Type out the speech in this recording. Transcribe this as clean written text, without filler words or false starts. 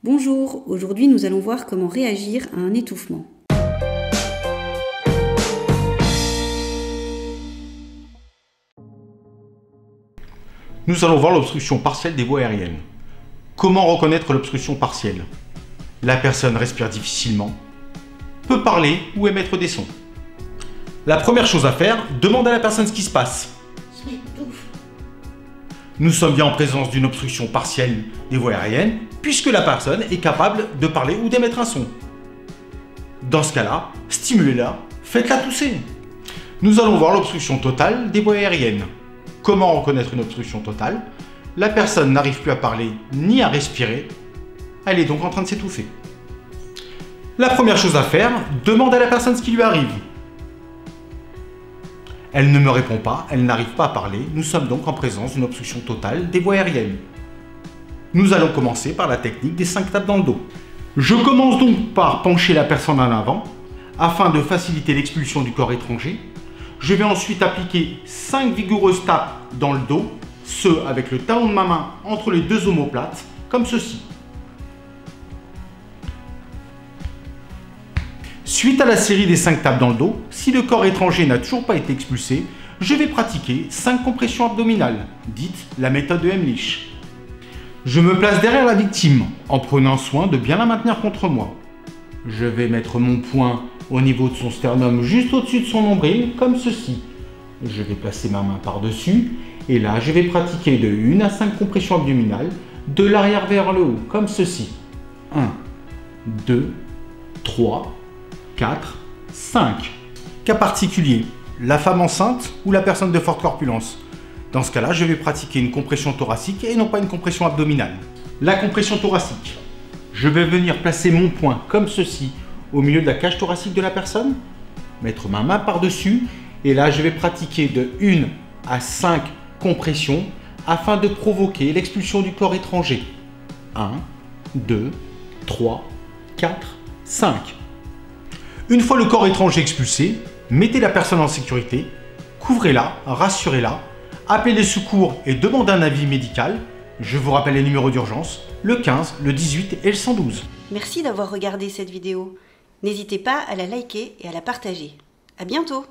Bonjour, aujourd'hui nous allons voir comment réagir à un étouffement. Nous allons voir l'obstruction partielle des voies aériennes. Comment reconnaître l'obstruction partielle? La personne respire difficilement, peut parler ou émettre des sons. La première chose à faire, demande à la personne ce qui se passe. Je m'étouffe. Nous sommes bien en présence d'une obstruction partielle des voies aériennes, puisque la personne est capable de parler ou d'émettre un son. Dans ce cas-là, stimulez-la, faites-la tousser. Nous allons voir l'obstruction totale des voies aériennes. Comment reconnaître une obstruction totale? La personne n'arrive plus à parler ni à respirer, elle est donc en train de s'étouffer. La première chose à faire, demande à la personne ce qui lui arrive. Elle ne me répond pas, elle n'arrive pas à parler, nous sommes donc en présence d'une obstruction totale des voies aériennes. Nous allons commencer par la technique des 5 tapes dans le dos. Je commence donc par pencher la personne en avant, afin de faciliter l'expulsion du corps étranger. Je vais ensuite appliquer 5 vigoureuses tapes dans le dos, ce avec le talon de ma main entre les deux omoplates, comme ceci. Suite à la série des 5 tapes dans le dos, si le corps étranger n'a toujours pas été expulsé, je vais pratiquer 5 compressions abdominales, dites la méthode de Heimlich. Je me place derrière la victime, en prenant soin de bien la maintenir contre moi. Je vais mettre mon poing au niveau de son sternum, juste au-dessus de son nombril, comme ceci. Je vais placer ma main par-dessus, et là je vais pratiquer de 1 à 5 compressions abdominales, de l'arrière vers le haut, comme ceci. 1, 2, 3, 4, 5. Cas particulier, la femme enceinte ou la personne de forte corpulence. Dans ce cas-là, je vais pratiquer une compression thoracique et non pas une compression abdominale. La compression thoracique. Je vais venir placer mon poing comme ceci au milieu de la cage thoracique de la personne, mettre ma main par-dessus et là je vais pratiquer de 1 à 5 compressions afin de provoquer l'expulsion du corps étranger. 1, 2, 3, 4, 5. Une fois le corps étranger expulsé, mettez la personne en sécurité, couvrez-la, rassurez-la, appelez les secours et demandez un avis médical. Je vous rappelle les numéros d'urgence, le 15, le 18 et le 112. Merci d'avoir regardé cette vidéo. N'hésitez pas à la liker et à la partager. À bientôt!